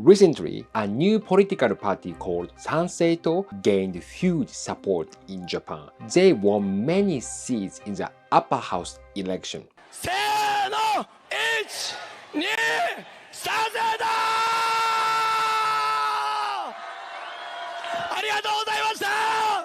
Recently, a new political party called Sanseito gained huge support in Japan. They won many seats in the upper house election. せーの !1、2、Sanseito! ありがとうございました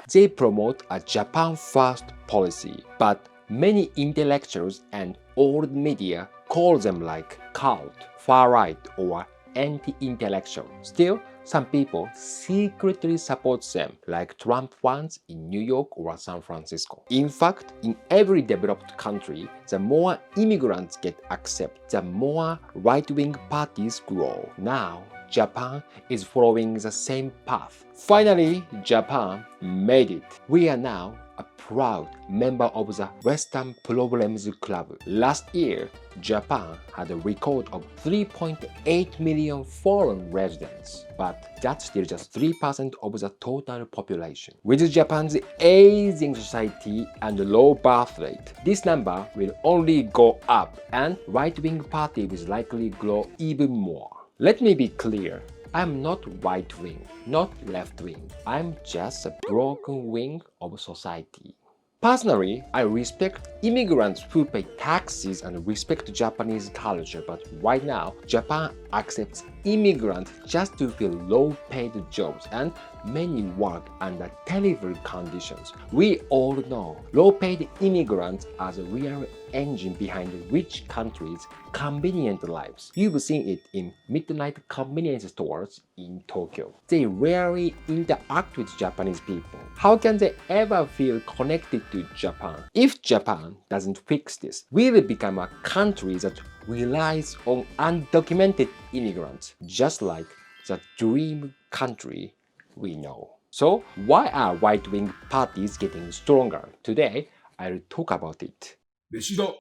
They promote a Japan first policy, but many intellectuals and old media call them like cult, far right, or anti-intellectual. Still, some people secretly support them, like Trump fans in New York or San Francisco. In fact, in every developed country, the more immigrants get accepted, the more right-wing parties grow. Now, Japan is following the same path. Finally, Japan made it. We are now a proud member of the Western Problems Club. Last year, Japan had a record of 3.8 million foreign residents, but that's still just 3% of the total population. With Japan's aging society and low birth rate, this number will only go up, and right-wing party will likely grow even more. Let me be clear. I'm not right-wing, not left-wing. I'm just a broken wing of society. Personally, I respect immigrants who pay taxes and respect Japanese culture, but right now, Japan accepts immigrants just to fill low-paid jobs, and many work under terrible conditions. We all know low-paid immigrants are the real engine behind rich countries' convenient lives. You've seen it in midnight convenience stores in Tokyo. They rarely interact with Japanese people. How can they ever feel connected to Japan? If Japan doesn't fix this, we will become a country that relies on undocumented immigrants, just like the dream country we know. So, why are right-wing parties getting stronger? Today, I'll talk about it. Meshida.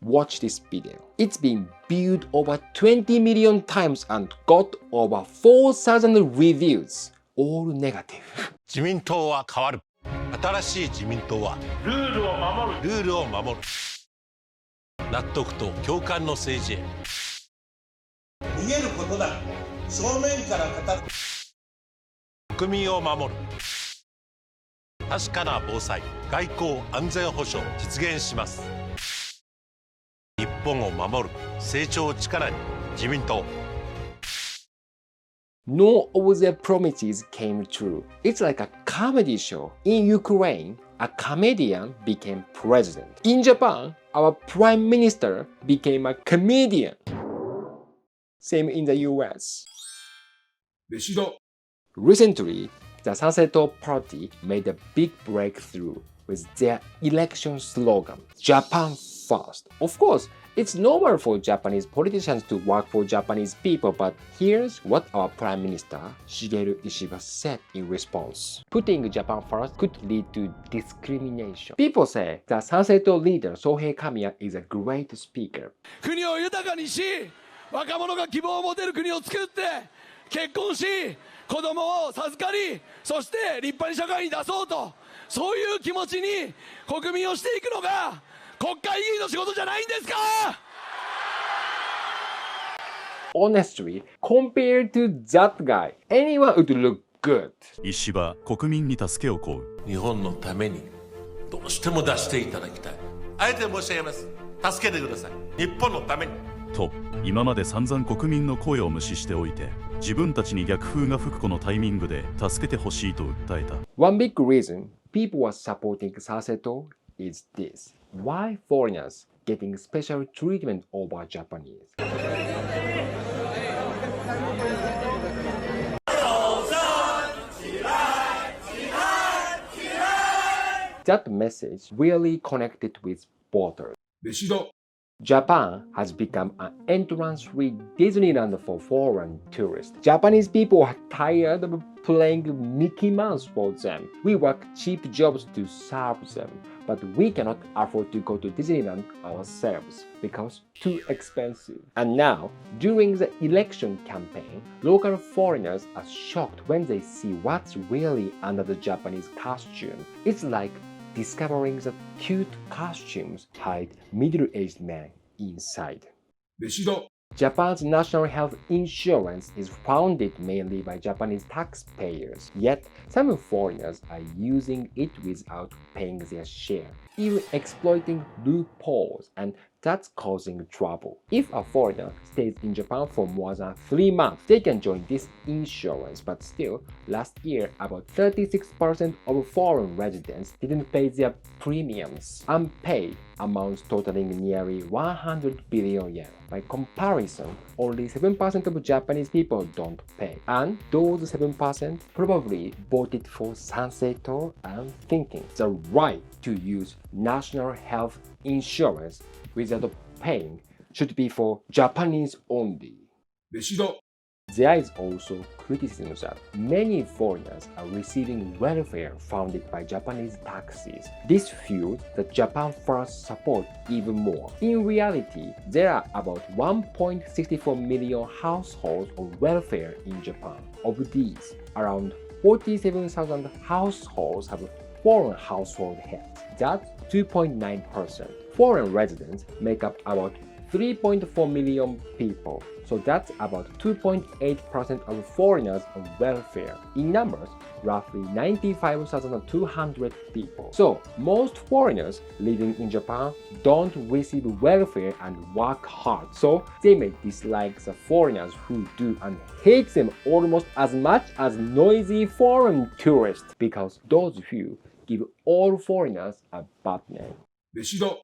Watch this video. It's been viewed over 20 million times and got over 4,000 reviews. All negative. 自民党は変わる。新しい自民党はルールを守る。納得と共感の政治へ。逃げることだ。正面から語る。国民を守る。確かな防災、外交、安全保障実現します。日本を守る成長を力に自民党。No of their promises came true. It's like a comedy show. In Ukraine, a comedian became president. In Japan, our prime minister became a comedian. Same in the US. Meshida. Recently, the Sanseito party made a big breakthrough with their election slogan, Japan First. Of course, it's normal for Japanese politicians to work for Japanese people, but here's what our Prime Minister Shigeru Ishiba said in response. Putting Japan first could lead to discrimination. People say the Sanseito leader Sohei Kamiya is a great speaker. 国を豊かにし、若者が希望を持てる国を作って、結婚し、子供を授かり、そして立派に社会に出そうと、そういう気持ちに国民をしていくのが国会議員の仕事じゃないんですか? Honestly, compared to that guy, anyone would look good. 石破国民に助けを請う。日本のためにどうしても出していただきたい。あえて申し上げます。助けてください。日本のために。と、今まで散々国民の声を無視しておいて、自分たちに逆風が吹くこのタイミングで助けてほしいと訴えた。One big reason people are supporting Sanseito is this. Why foreigners getting special treatment over Japanese? That message really connected with voters. Meshida. Japan has become an entrance-free Disneyland for foreign tourists. Japanese people are tired of playing Mickey Mouse for them. We work cheap jobs to serve them, but we cannot afford to go to Disneyland ourselves because too expensive. And now, during the election campaign, local foreigners are shocked when they see what's really under the Japanese costume. It's like discovering that cute costumes hide middle-aged men inside. Meshida. Japan's national health insurance is funded mainly by Japanese taxpayers, yet some foreigners are using it without paying their share, even exploiting loopholes, and that's causing trouble. If a foreigner stays in Japan for more than 3 months, they can join this insurance, but still, last year about 36% of foreign residents didn't pay their premiums. Unpaid amounts totaling nearly 100 billion yen. By comparison, only 7% of Japanese people don't pay, and those 7% probably voted for Sanseito and thinking the right to use national health insurance without paying should be for Japanese only. 飯だ There is also criticism that many foreigners are receiving welfare funded by Japanese taxes. This fuels the Japan First support even more. In reality, there are about 1.64 million households on welfare in Japan. Of these, around 47,000 households have foreign household heads. That's 2.9%. Foreign residents make up about 3.4 million people, so that's about 2.8% of foreigners on welfare. In numbers, roughly 95,200 people. So, most foreigners living in Japan don't receive welfare and work hard, so they may dislike the foreigners who do and hate them almost as much as noisy foreign tourists, because those who give all foreigners a bad name. 飯だ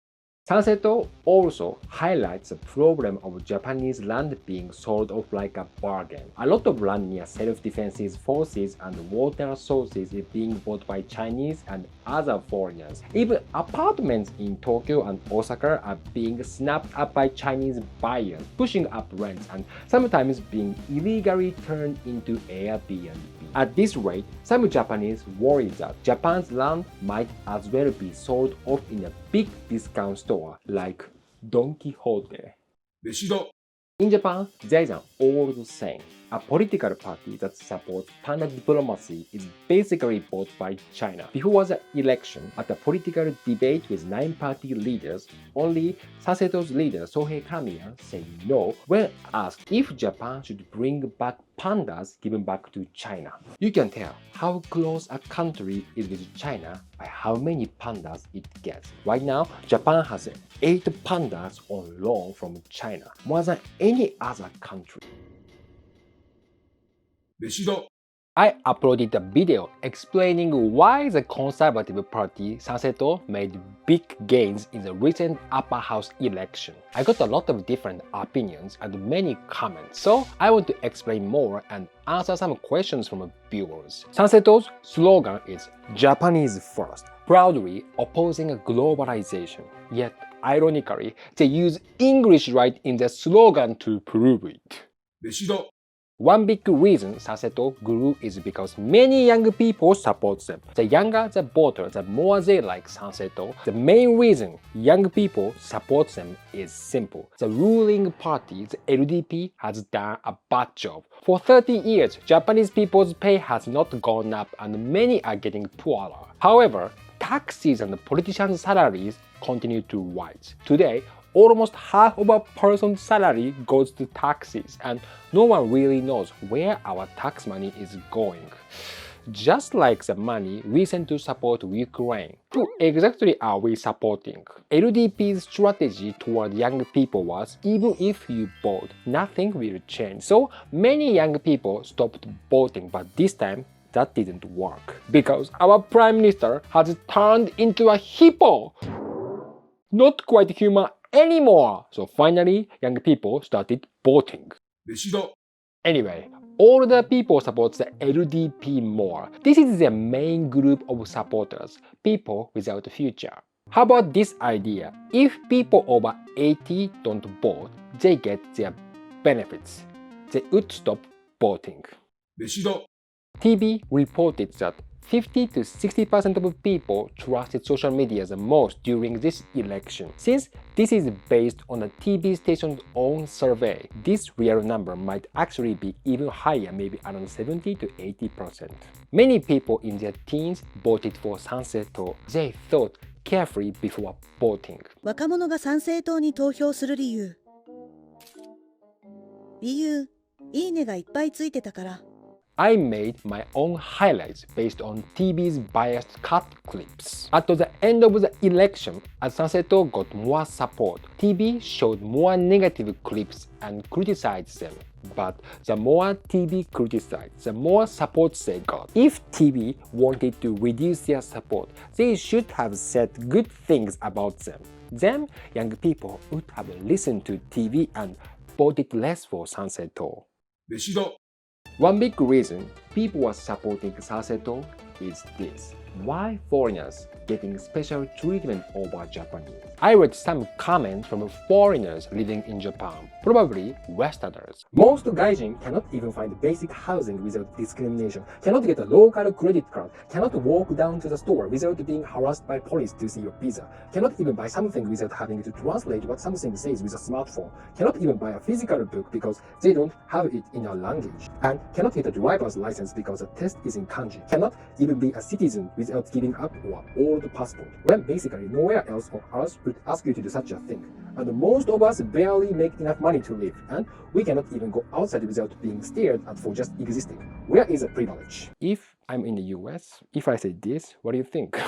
Sanseito also highlights the problem of Japanese land being sold off like a bargain. A lot of land near self-defense forces and water sources is being bought by Chinese and other foreigners. Even apartments in Tokyo and Osaka are being snapped up by Chinese buyers, pushing up rents and sometimes being illegally turned into Airbnb. At this rate, some Japanese worry that Japan's land might as well be sold off in a big discount store like Don Quixote. 飯だ In Japan, there is an old saying: a political party that supports panda diplomacy is basically bought by China. Before the election, at a political debate with 9 party leaders, only Sanseito's leader Sohei Kamiya said no when asked if Japan should bring back pandas given back to China. You can tell how close a country is with China by how many pandas it gets. Right now, Japan has 8 pandas on loan from China, more than any other country. 飯だ I uploaded a video explaining why the Conservative Party Sanseito made big gains in the recent upper house election. I got a lot of different opinions and many comments, so I want to explain more and answer some questions from viewers. Sanseito's slogan is Japanese first, proudly opposing globalization. Yet, ironically, they use English right in their slogan to prove it. 飯だ One big reason Sanseito grew is because many young people support them. The younger the voter, the more they like Sanseito. The main reason young people support them is simple. The ruling party, the LDP, has done a bad job. For 30 years, Japanese people's pay has not gone up and many are getting poorer. However, taxes and politicians' salaries continue to rise. Today, almost half of a person's salary goes to taxes, and no one really knows where our tax money is going. Just like the money we send to support Ukraine. Who exactly are we supporting? LDP's strategy toward young people was, even if you vote, nothing will change. So many young people stopped voting, but this time that didn't work. Because our Prime Minister has turned into a hippo! Not quite human anymore. So finally, young people started voting. 飯だ Anyway, older people support the LDP more. This is their main group of supporters, people without a future. How about this idea? If people over 80 don't vote, they get their benefits. They would stop voting. 飯だ TV reported that 50 to 60% of people trusted social media the most during this election. Since this is based on a TV station's own survey, this real number might actually be even higher, maybe around 70 to 80%. Many people in their teens voted for Sanseito. They thought carefully before voting. 若者が参政党に投票する理由。理由、いいねがいっぱいついてたから。I made my own highlights based on TV's biased cut clips. At the end of the election, as Sanseito got more support, TV showed more negative clips and criticized them. But the more TV criticized, the more support they got. If TV wanted to reduce their support, they should have said good things about them. Then, young people would have listened to TV and voted less for Sanseito. 飯だ One big reason people are supporting Sanseito is this. Why foreigners getting special treatment over Japanese? I read some comments from foreigners living in Japan, probably Westerners. Most gaijin cannot even find basic housing without discrimination, cannot get a local credit card, cannot walk down to the store without being harassed by police to see your pizza, cannot even buy something without having to translate what something says with a smartphone, cannot even buy a physical book because they don't have it in a language, and cannot get a driver's license because the test is in kanji, cannot even be a citizen without giving up your old passport, when basically nowhere else on earth would ask you to do such a thing. And most of us barely make enough money to live, and we cannot even go outside without being stared at for just existing. Where is the privilege? If I'm in the US, if I say this, what do you think?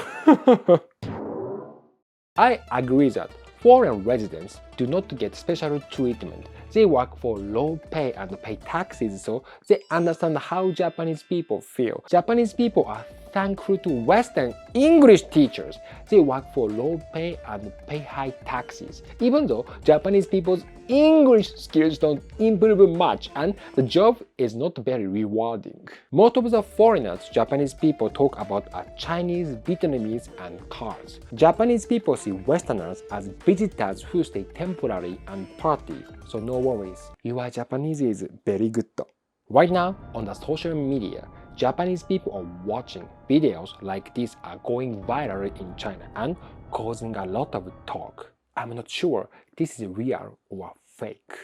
I agree that foreign residents do not get special treatment. They work for low pay and pay taxes, so they understand how Japanese people feel. Japanese people are thankful to Western English teachers. They work for low pay and pay high taxes. Even though Japanese people's English skills don't improve much and the job is not very rewarding. Most of the foreigners Japanese people talk about are Chinese, Vietnamese, and cars. Japanese people see Westerners as visitors who stay temporarily and party, so no worries. Your Japanese is very good. Right now, on the social media, Japanese people are watching videos like this are going viral in China and causing a lot of talk. I'm not sure this is real or fake.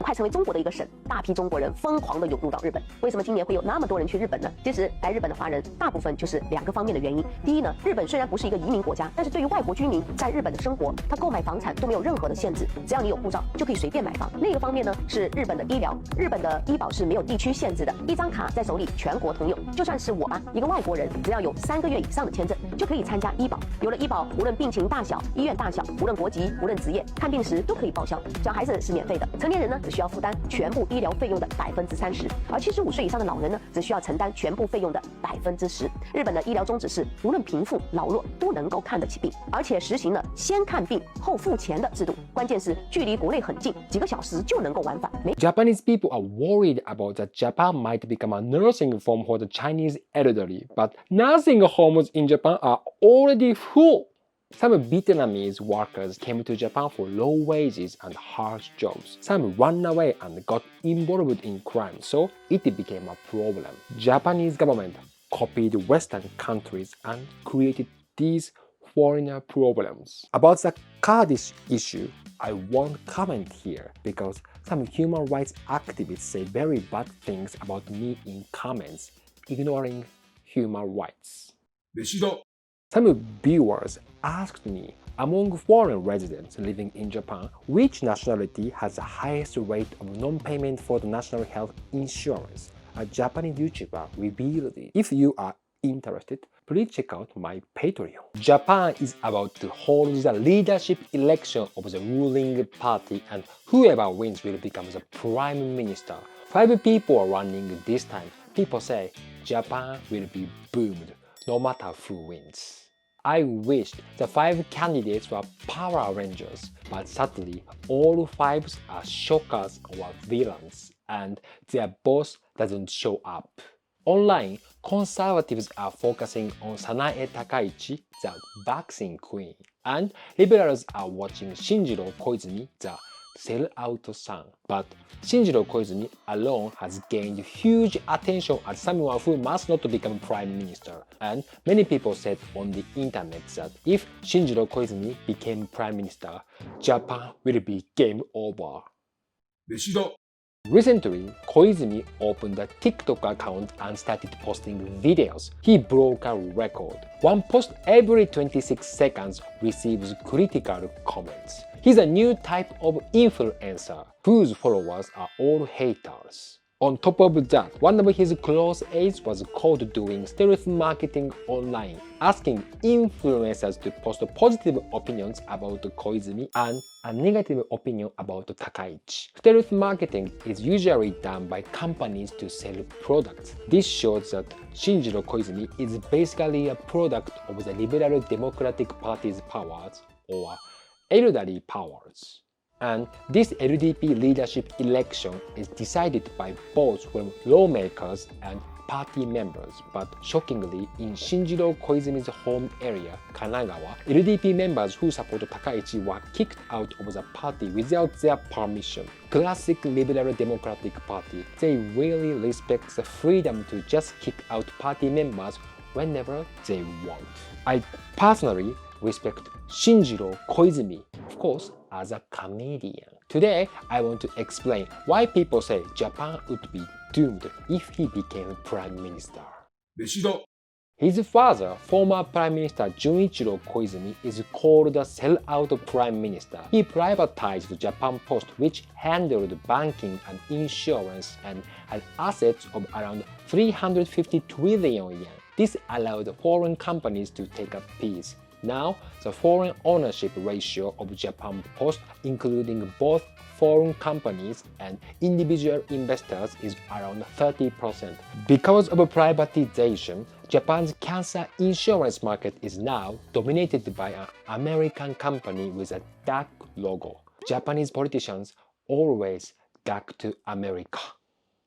快成为中国的一个省，大批中国人疯狂的涌入到日本。为什么今年会有那么多人去日本呢？其实来日本的华人大部分就是2个方面的原因。第一呢，日本虽然不是一个移民国家，但是对于外国居民在日本的生活，他购买房产都没有任何的限制，只要你有护照就可以随便买房。另一个方面呢是日本的医疗，日本的医保是没有地区限制的，一张卡在手里全国通用。就算是我一个外国人，只要有3个月以上的签证，就可以参加医保。有了医保，无论病情大小、医院大小，无论国籍、无论职业，看病时都可以报销。小孩子是免费的，成年人呢只需要负担全部医疗费用的30%，而75岁以上的老人呢，只需要承担全部费用的10%。日本的医疗宗旨是，无论贫富老弱都能够看得起病，而且实行了先看病后付钱的制度。关键是距离国内很近，几个小时就能够往返。Japanese people are worried about that Japan might become a nursing home for the Chinese elderly, but nursing homes in Japan are already full. Some Vietnamese workers came to Japan for low wages and harsh jobs. Some ran away and got involved in crime, so it became a problem. Japanese government copied Western countries and created these foreigner problems. About the Kurdish issue, I won't comment here because some human rights activists say very bad things about me in comments, ignoring human rights. 飯だ Some viewers asked me, among foreign residents living in Japan, which nationality has the highest rate of non-payment for the national health insurance? A Japanese YouTuber revealed it. If you are interested, please check out my Patreon. Japan is about to hold the leadership election of the ruling party, and whoever wins will become the prime minister. 5 people are running this time. People say Japan will be boomed no matter who wins. I wished the 5 candidates were Power Rangers, but sadly, all 5 are shockers or villains, and their boss doesn't show up. Online, conservatives are focusing on Sanae Takaichi, the vaccine queen, and liberals are watching Shinjiro Koizumi, the sell-out son. But Shinjiro Koizumi alone has gained huge attention as someone who must not become prime minister. And many people said on the internet that if Shinjiro Koizumi became prime minister, Japan will be game over. 飯だ Recently, Koizumi opened a TikTok account and started posting videos. He broke a record. One post every 26 seconds receives critical comments. He's a new type of influencer whose followers are all haters. On top of that, one of his close aides was caught doing stealth marketing online, asking influencers to post positive opinions about Koizumi and a negative opinion about Takaichi. Stealth marketing is usually done by companies to sell products. This shows that Shinjiro Koizumi is basically a product of the Liberal Democratic Party's powers, or elderly powers. And this LDP leadership election is decided by votes from lawmakers and party members, but shockingly, in Shinjiro Koizumi's home area, Kanagawa, LDP members who support Takaichi were kicked out of the party without their permission. Classic Liberal Democratic Party, they really respect the freedom to just kick out party members whenever they want. I personally respect Shinjiro Koizumi, of course, as a comedian. Today, I want to explain why people say Japan would be doomed if he became Prime Minister. 飯田 His father, former Prime Minister Junichiro Koizumi, is called the sellout Prime Minister. He privatized Japan Post, which handled banking and insurance and had assets of around 350 trillion yen. This allowed foreign companies to take a piece. Now, the foreign ownership ratio of Japan Post, including both foreign companies and individual investors, is around 30%. Because of privatization, Japan's cancer insurance market is now dominated by an American company with a duck logo. Japanese politicians always duck to America.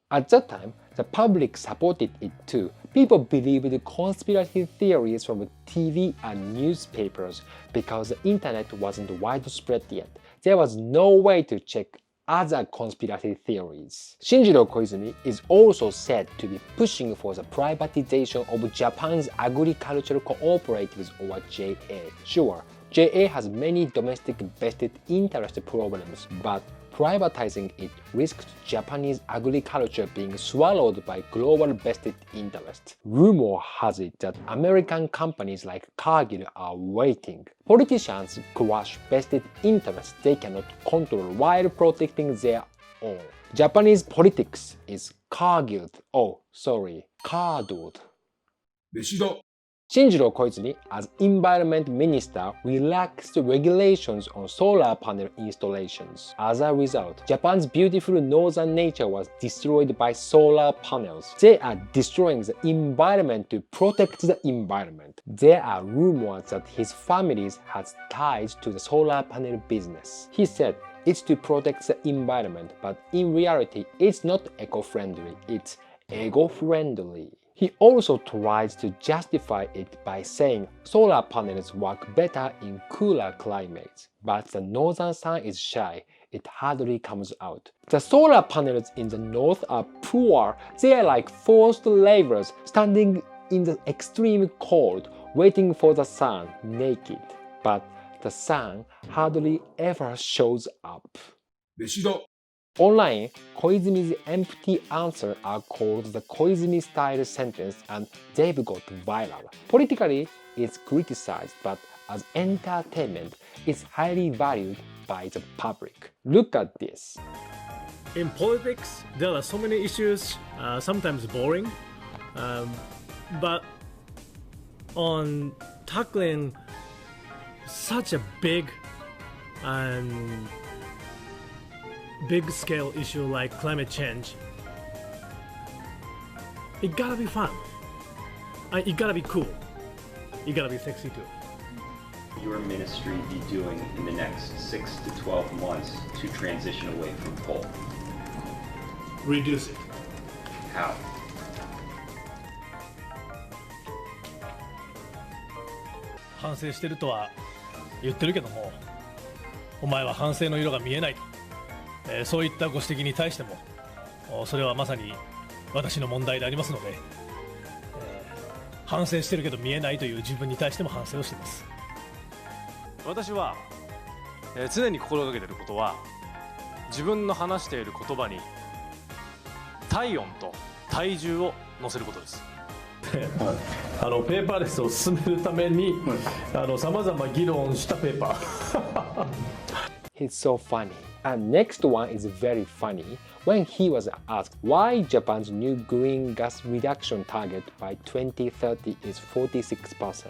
At that time, the public supported it too. People believed conspiracy theories from TV and newspapers because the internet wasn't widespread yet. There was no way to check other conspiracy theories. Shinjiro Koizumi is also said to be pushing for the privatization of Japan's agricultural cooperatives, or JA. Sure, JA has many domestic vested interest problems, but privatizing it risked Japanese agriculture being swallowed by global vested interest. Rumor has it that American companies like Cargill are waiting. Politicians crush vested interests they cannot control while protecting their own. Japanese politics is carded.飯田 Shinjiro Koizumi, as Environment Minister, relaxed regulations on solar panel installations. As a result, Japan's beautiful northern nature was destroyed by solar panels. They are destroying the environment to protect the environment. There are rumors that his family has ties to the solar panel business. He said it's to protect the environment, but in reality, it's not eco-friendly, it's ego-friendly. He also tries to justify it by saying solar panels work better in cooler climates, but the northern sun is shy, it hardly comes out. The solar panels in the north are poor, they are like forced laborers standing in the extreme cold, waiting for the sun naked. But the sun hardly ever shows up. 飯田 Online, Koizumi's empty answers are called the Koizumi-style sentence and they've got viral. Politically, it's criticized, but as entertainment, it's highly valued by the public. Look at this. In politics, there are so many issues, sometimes boring, but on tackling such a big scale issue like climate change, it gotta be fun. It gotta be cool. It gotta be sexy too. Your ministry be doing in the next 6 to 12 months to transition away from coal? Reduce it. How? 反省してるとは言ってるけども、お前は反省の色が見えないと、そういったご指摘に対しても、それはまさに私の問題でありますので、反省してるけど見えないという自分に対しても反省をしています。私は、常に心がけていることは、自分の話している言葉に体温と体重を乗せることです。ペーパーレスを進めるためにさまざま議論したペーパー He's so funny. And next one is very funny. When he was asked why Japan's new green gas reduction target by 2030 is 46%.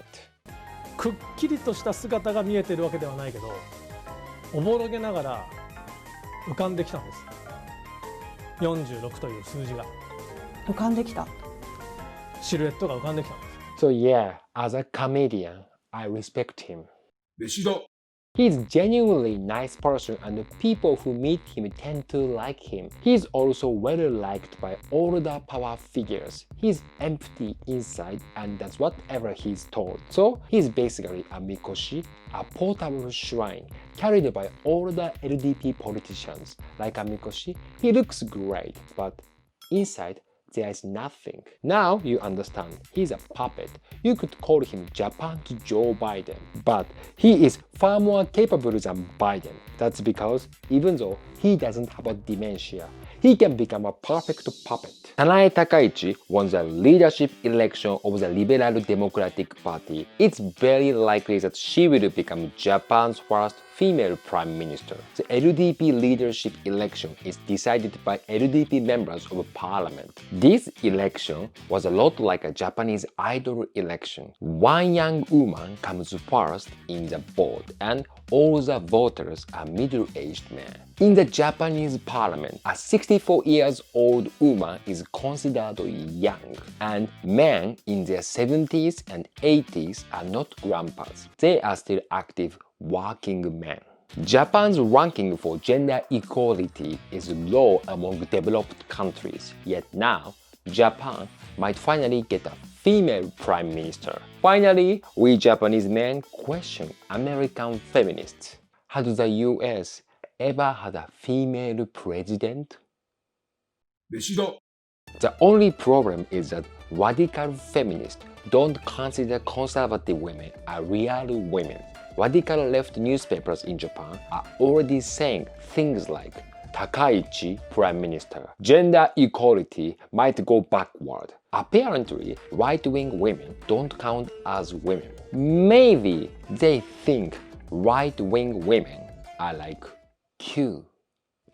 くっきりとした姿が見えてるわけではないけど、おぼろげながら浮かんできたんです。46という数字が浮かんできた。シルエットが浮かんできたんです。 So yeah, as a comedian, I respect him. 飯田 He's genuinely nice person and people who meet him tend to like him. He's also well liked by older power figures. He's empty inside and does whatever he's told. So he's basically a mikoshi, a portable shrine carried by older LDP politicians. Like a mikoshi, he looks great, but inside there is nothing. Now you understand, he's a puppet. You could call him Japan's Joe Biden, but he is far more capable than Biden. That's because even though he doesn't have a dementia, he can become a perfect puppet. Sanae Takaichi won the leadership election of the Liberal Democratic Party. It's very likely that she will become Japan's first female prime minister. The LDP leadership election is decided by LDP members of parliament. This election was a lot like a Japanese idol election. One young woman comes first in the vote and all the voters are middle-aged men. In the Japanese parliament, a 64 years old woman is considered young, and men in their 70s and 80s are not grandpas. They are still active working men. Japan's ranking for gender equality is low among developed countries, yet now Japan might finally get a female prime minister. Finally, we Japanese men question American feminists. Had the US ever had a female president? 飯田 The only problem is that radical feminists don't consider conservative women as real women. Radical left newspapers in Japan are already saying things like Takaichi Prime Minister. Gender equality might go backward. Apparently, right-wing women don't count as women. Maybe they think right-wing women are like Q.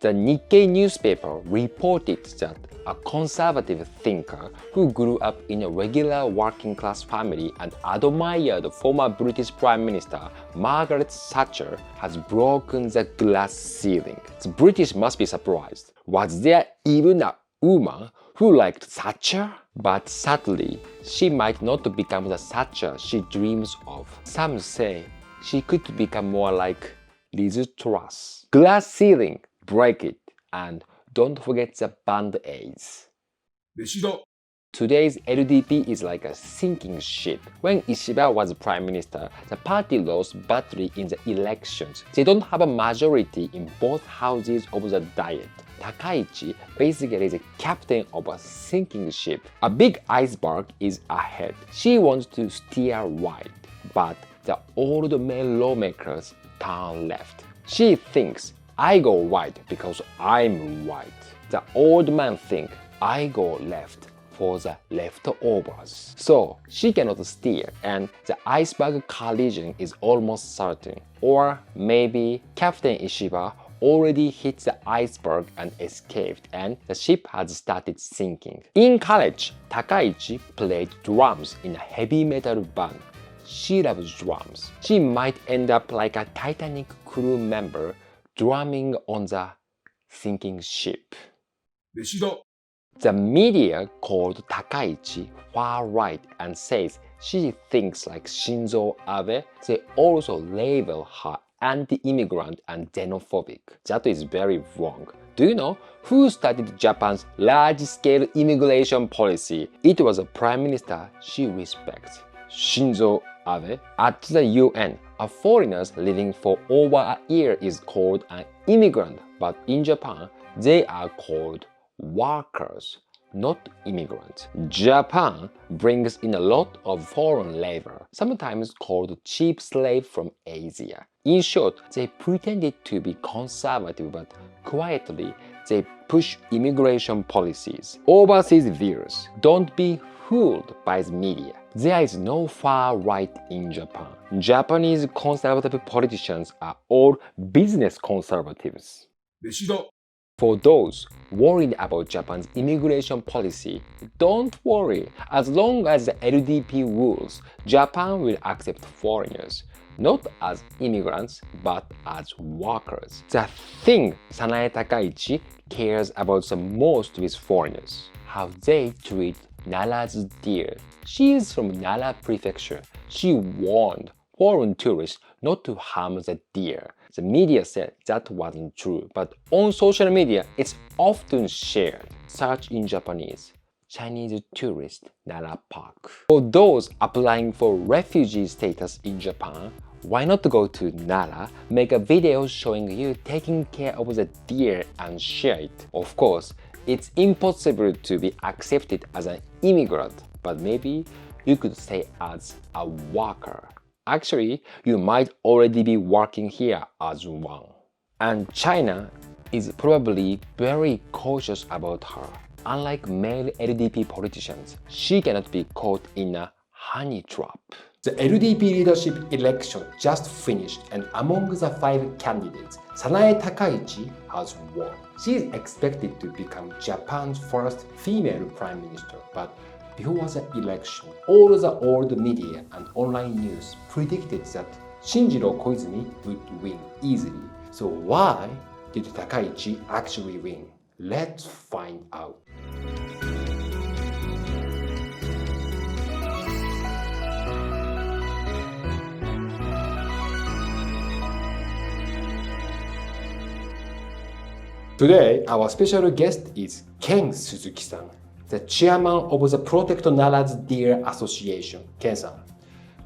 The Nikkei newspaper reported that a conservative thinker who grew up in a regular working-class family and admired former British Prime Minister Margaret Thatcher has broken the glass ceiling. The British must be surprised. Was there even a woman who liked Thatcher? But sadly, she might not become the Thatcher she dreams of. Some say she could become more like Liz Truss. Glass ceiling, break it, and don't forget the band-aids. 飯田 Today's LDP is like a sinking ship. When Ishiba was prime minister, the party lost badly in the elections. They don't have a majority in both houses of the Diet. Takaichi basically is the captain of a sinking ship. A big iceberg is ahead. She wants to steer right, but the old male lawmakers turn left. She thinks, I go right because I'm right. The old man thinks, I go left for the leftovers. So she cannot steer and the iceberg collision is almost certain. Or maybe Captain Ishiba already hit the iceberg and escaped and the ship has started sinking. In college, Takaichi played drums in a heavy metal band. She loves drums. She might end up like a Titanic crew member drumming on the sinking ship. 飯田 The media called Takaichi far right and says she thinks like Shinzo Abe. They also label her anti-immigrant and xenophobic. That is very wrong. Do you know who started Japan's large-scale immigration policy? It was a prime minister she respects, Shinzo Abe. At the UN, a foreigner living for over a year is called an immigrant, but in Japan, they are called workers, not immigrants. Japan brings in a lot of foreign labor, sometimes called cheap slave from Asia. In short, they pretended to be conservative, but quietly they push immigration policies. Overseas viewers, don't be fooled by the media. There is no far right in Japan. Japanese conservative politicians are all business conservatives. 飯だ For those worried about Japan's immigration policy, don't worry. As long as the LDP rules, Japan will accept foreigners, not as immigrants, but as workers. The thing Sanae Takaichi cares about the most with foreigners, how they treat Nara's deer. She is from Nara Prefecture. She warned foreign tourists not to harm the deer. The media said that wasn't true, but on social media it's often shared. Search in Japanese, Chinese tourist Nara Park. For those applying for refugee status in Japan, why not go to Nara, make a video showing you taking care of the deer and share it? Of course, it's impossible to be accepted as an immigrant, but maybe you could stay as a worker. Actually, you might already be working here as one. And China is probably very cautious about her. Unlike male LDP politicians, she cannot be caught in a honey trap. The LDP leadership election just finished, and among the 5 candidates, Sanae Takaichi has won. She is expected to become Japan's first female prime minister, but before the election, all the old media and online news predicted that Shinjiro Koizumi would win easily. So why did Takaichi actually win? Let's find out. Today, our special guest is Ken Suzuki-san, the chairman of the Protect Nara's Deer Association. Ken-san,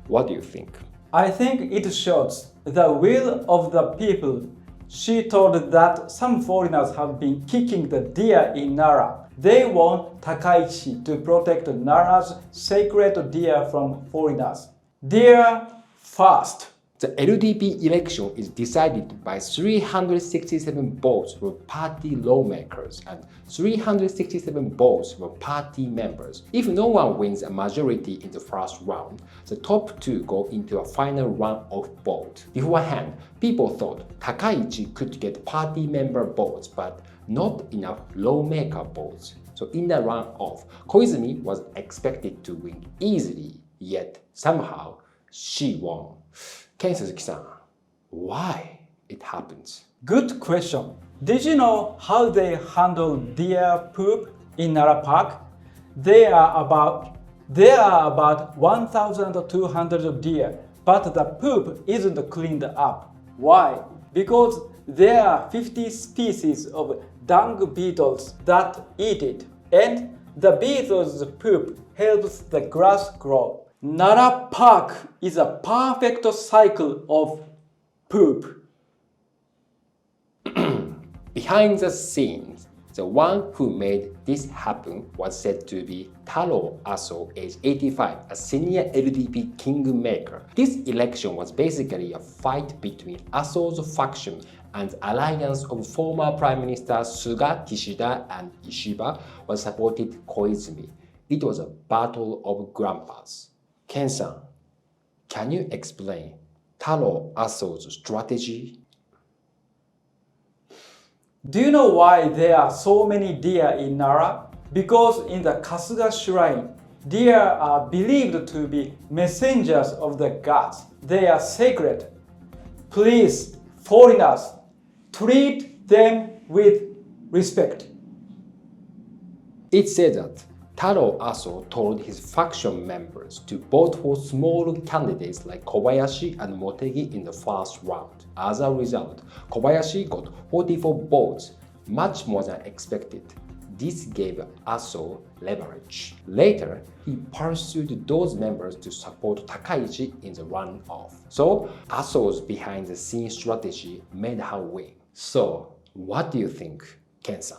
what do you think? I think it shows the will of the people. She told that some foreigners have been kicking the deer in Nara. They want Takaichi to protect Nara's sacred deer from foreigners. Deer first. The LDP election is decided by 367 votes from party lawmakers and 367 votes from party members. If no one wins a majority in the first round, the top 2 go into a final round of vote. Beforehand, people thought Takaichi could get party member votes, but not enough lawmaker votes. So in the runoff, Koizumi was expected to win easily, yet somehow she won. Ken Suzuki-san, why it happens? Good question. Did you know how they handle deer poop in Nara Park? There are about 1,200 deer, but the poop isn't cleaned up. Why? Because there are 50 species of dung beetles that eat it, and the beetles' poop helps the grass grow. Nara Park is a perfect cycle of poop. Behind the scenes, the one who made this happen was said to be Taro Aso, age 85, a senior LDP kingmaker. This election was basically a fight between Aso's faction and alliance of former Prime Minister Suga, Kishida, and Ishiba was supported Koizumi. It was a battle of grandpas. Ken-san, can you explain Taro Aso's strategy? Do you know why there are so many deer in Nara? Because in the Kasuga shrine, deer are believed to be messengers of the gods. They are sacred. Please, foreigners, treat them with respect. It said that Taro Aso told his faction members to vote for small candidates like Kobayashi and Motegi in the first round. As a result, Kobayashi got 44 votes, much more than expected. This gave Aso leverage. Later, he pursued those members to support Takaichi in the runoff. So, Aso's behind-the-scenes strategy made her win. So, what do you think, Ken-san?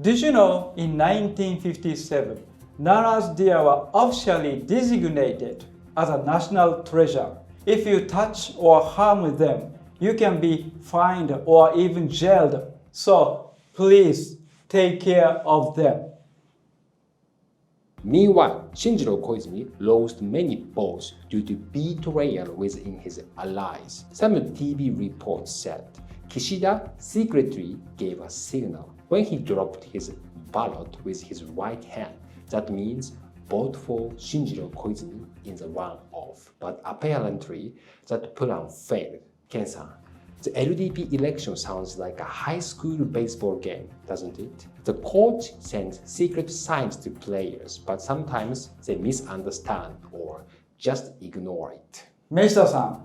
Did you know in 1957, Nara's deer were officially designated as a national treasure? If you touch or harm them, you can be fined or even jailed. So Please take care of them. Meanwhile, Shinjiro Koizumi lost many posts due to betrayal within his allies. Some TV reports said Kishida secretly gave a signal when he dropped his ballot with his right hand. That means vote for Shinjiro Koizumi in the runoff. But apparently, that plan failed. Ken-san, the LDP election sounds like a high school baseball game, doesn't it? The coach sends secret signs to players, but sometimes they misunderstand or just ignore it. Meshida-san,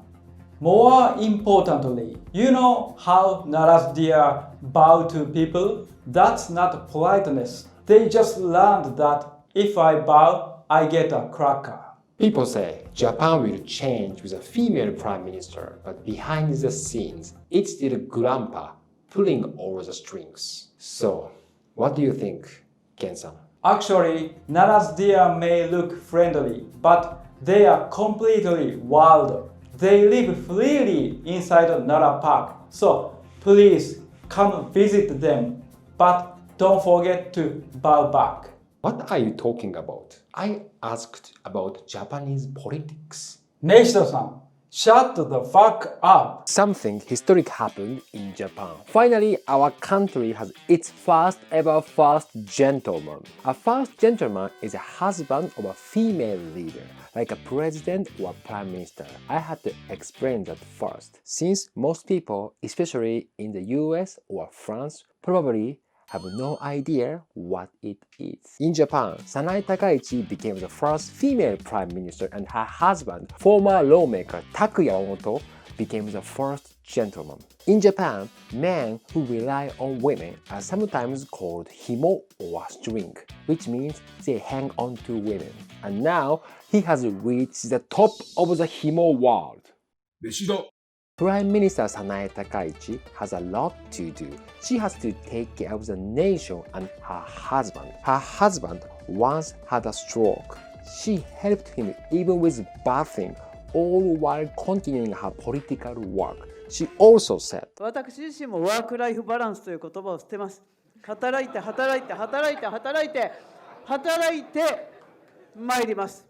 more importantly, you know how Nara's deer bow to people? That's not politeness. They just learned that if I bow, I get a cracker. People say Japan will change with a female prime minister, but behind the scenes, it's still grandpa pulling all the strings. So, what do you think, Ken-san? Actually, Nara's deer may look friendly, but they are completely wild. They live freely inside Nara Park, so please come visit them, but don't forget to bow back. What are you talking about? I asked about Japanese politics. Meshida-san, shut the fuck up. Something historic happened in Japan. Finally, our country has its first ever first gentleman. A first gentleman is a husband of a female leader, like a president or prime minister. I had to explain that first, since most people, especially in the US or France, probably have no idea what it is. In Japan, Sanae Takaichi became the first female prime minister and her husband, former lawmaker Takuya Yamamoto, became the first gentleman. In Japan, men who rely on women are sometimes called himo or string, which means they hang on to women. And now, he has reached the top of the himo world. Meshida. Prime Minister Sanae Takaichi has a lot to do. She has to take care of the nation and her husband. Her husband once had a stroke. She helped him even with bathing, all while continuing her political work. She also said, 私自身もワークライフバランスという言葉を捨てます。働いて働いて働いて働いて働いて参ります。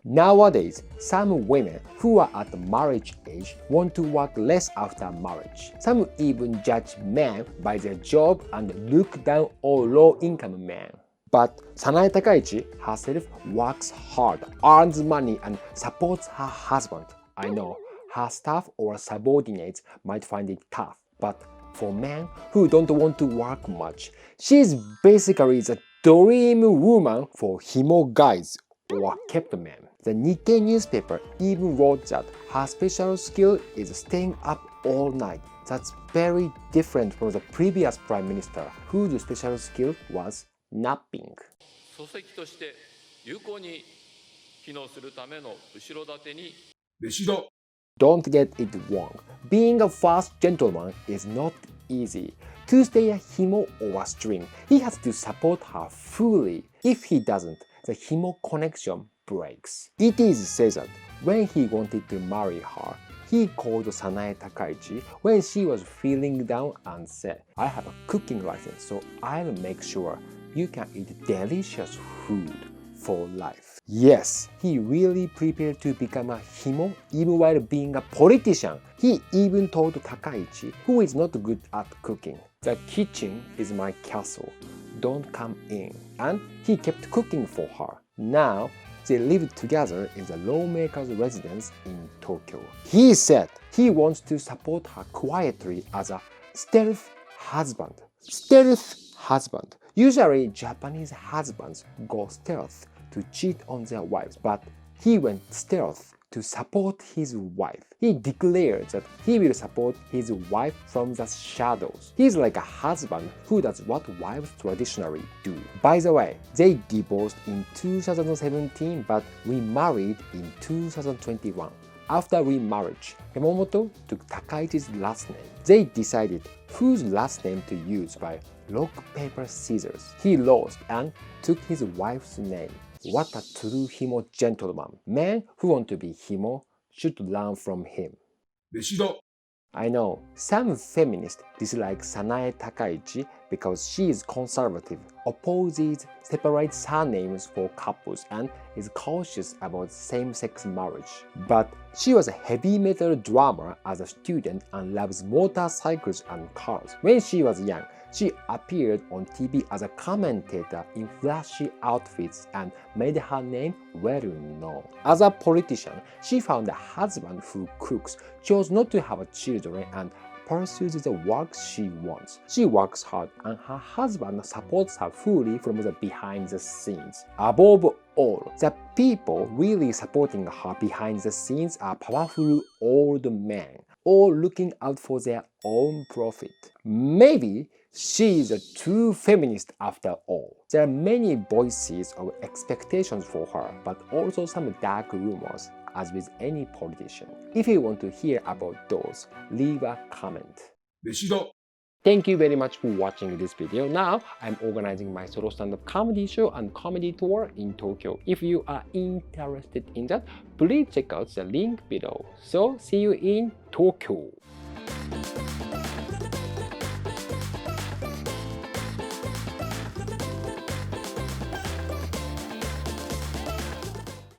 Nowadays, some women who are at the marriage age want to work less after marriage. Some even judge men by their job and look down on low-income men. But Sanae Takaichi herself works hard, earns money, and supports her husband. I know her staff or subordinates might find it tough, but for men who don't want to work much, she's basically the dream woman for himo guys or kept men. The Nikkei newspaper even wrote that her special skill is staying up all night. That's very different from the previous prime minister, whose special skill was napping. 礎石として有効に機能するための後ろ盾に Meshida. Don't get it wrong. Being a first gentleman is not easy. To stay a himo or a string, he has to support her fully. If he doesn't, the himo connection breaks. It is said that when he wanted to marry her, he called Sanae Takaichi when she was feeling down and said, I have a cooking license, so I'll make sure you can eat delicious food for life. Yes, he really prepared to become a himo even while being a politician. He even told Takaichi, who is not good at cooking, the kitchen is my castle. Don't come in. And he kept cooking for her. Now, they live together in the lawmaker's residence in Tokyo. He said he wants to support her quietly as a stealth husband. Stealth husband. Usually, Japanese husbands go stealth to cheat on their wives, but he went stealth to support his wife. He declared that he will support his wife from the shadows. He's like a husband who does what wives traditionally do. By the way, they divorced in 2017 but remarried in 2021. After remarriage, Yamamoto took Takaichi's last name. They decided whose last name to use by rock, paper, scissors. He lost and took his wife's name. What a true himo gentleman. Men who want to be himo should learn from him. Meshida. I know some feminists dislike Sanae Takaichi because she is conservative, opposes separate surnames for couples, and is cautious about same-sex marriage. But she was a heavy metal drummer as a student and loves motorcycles and cars. When she was young, she appeared on TV as a commentator in flashy outfits and made her name well known. As a politician, she found a husband who cooks, chose not to have children, and pursues the work she wants. She works hard and her husband supports her fully from the behind the scenes. Above all, the people really supporting her behind the scenes are powerful old men, all looking out for their own profit. Maybe she is a true feminist after all. There are many voices of expectations for her, but also some dark rumors, as with any politician. If you want to hear about those, leave a comment. Meshida. Thank you very much for watching this video. Now, I'm organizing my solo stand-up comedy show and comedy tour in Tokyo. If you are interested in that, please check out the link below. So, see you in Tokyo!